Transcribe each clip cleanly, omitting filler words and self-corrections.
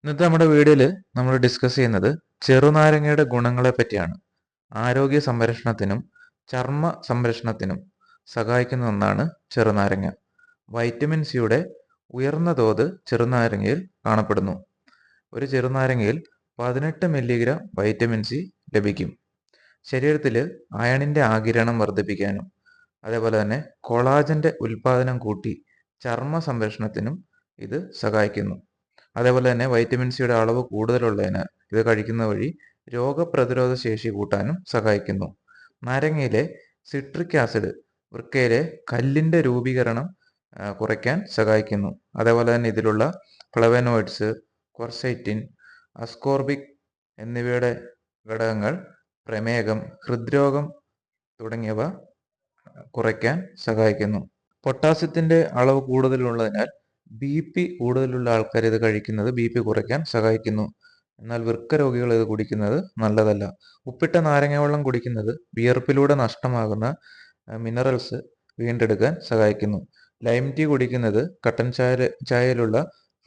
ഇന്നത്തെ നമ്മുടെ വീഡിയോയിൽ നമ്മൾ ഡിസ്കസ് ചെയ്യുന്നത് ചെറുനാരങ്ങയുടെ ഗുണങ്ങളെ പറ്റിയാണ്. ആരോഗ്യ സംരക്ഷണത്തിനും ചർമ്മ സംരക്ഷണത്തിനും സഹായിക്കുന്ന ഒന്നാണ് ചെറുനാരങ്ങ. വൈറ്റമിൻ സിയുടെ ഉയർന്ന തോത് ചെറുനാരങ്ങയിൽ കാണപ്പെടുന്നു. ഒരു ചെറുനാരങ്ങയിൽ 18 മില്ലിഗ്രാം വൈറ്റമിൻ സി ലഭിക്കും. ശരീരത്തിൽ അയണിന്റെ ആഗിരണം വർദ്ധിപ്പിക്കാനും അതേപോലെ തന്നെ കൊളാജന്റെ ഉൽപാദനം കൂട്ടി ചർമ്മ സംരക്ഷണത്തിനും ഇത് സഹായിക്കുന്നു. അതേപോലെ തന്നെ വൈറ്റമിൻ സിയുടെ അളവ് കൂടുതലുള്ളതിനാൽ ഇത് കഴിക്കുന്ന വഴി രോഗപ്രതിരോധ ശേഷി കൂട്ടാനും സഹായിക്കുന്നു. നാരങ്ങയിലെ സിട്രിക് ആസിഡ് വൃക്കയിലെ കല്ലിന്റെ രൂപീകരണം കുറയ്ക്കാൻ സഹായിക്കുന്നു. അതേപോലെ തന്നെ ഇതിലുള്ള ഫ്ലവനോയിഡ്സ്, ക്വർസൈറ്റിൻ, അസ്കോർബിക് എന്നിവയുടെ ഘടകങ്ങൾ പ്രമേഹം, ഹൃദ്രോഗം തുടങ്ങിയവ കുറയ്ക്കാൻ സഹായിക്കുന്നു. പൊട്ടാസ്യത്തിന്റെ അളവ് കൂടുതലുള്ളതിനാൽ ബി.പി കൂടുതലുള്ള ആൾക്കാർ ഇത് കഴിക്കുന്നത് ബി.പി കുറയ്ക്കാൻ സഹായിക്കുന്നു. എന്നാൽ വൃക്ക രോഗികൾ ഇത് കുടിക്കുന്നത് നല്ലതല്ല. ഉപ്പിട്ട നാരങ്ങ വെള്ളം കുടിക്കുന്നത് വിയർപ്പിലൂടെ നഷ്ടമാകുന്ന മിനറൽസ് വീണ്ടെടുക്കാൻ സഹായിക്കുന്നു. ലൈം ടീ കുടിക്കുന്നത് കട്ടൻ ചായയിലുള്ള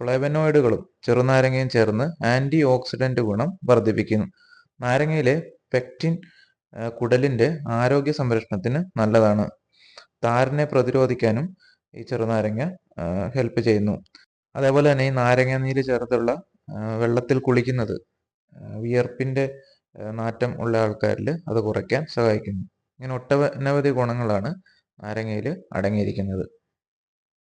ഫ്ലേവനോയിഡുകളും ചെറുനാരങ്ങയും ചേർന്ന് ആന്റി ഓക്സിഡന്റ് ഗുണം വർദ്ധിപ്പിക്കുന്നു. നാരങ്ങയിലെ പെക്റ്റിൻ കുടലിന്റെ ആരോഗ്യ സംരക്ഷണത്തിന് നല്ലതാണ്. താരനെ പ്രതിരോധിക്കാനും ഈ ചെറുനാരങ്ങ ഹെൽപ്പ് ചെയ്യുന്നു. അതേപോലെ തന്നെ ഈ നാരങ്ങ നീര് ചേർത്തുള്ള വെള്ളത്തിൽ കുളിക്കുന്നത് വിയർപ്പിന്റെ നാറ്റം ഉള്ള ആൾക്കാരിൽ അത് കുറയ്ക്കാൻ സഹായിക്കുന്നു. ഇങ്ങനെ ഒട്ടനവധി ഗുണങ്ങളാണ് നാരങ്ങയിൽ അടങ്ങിയിരിക്കുന്നത്.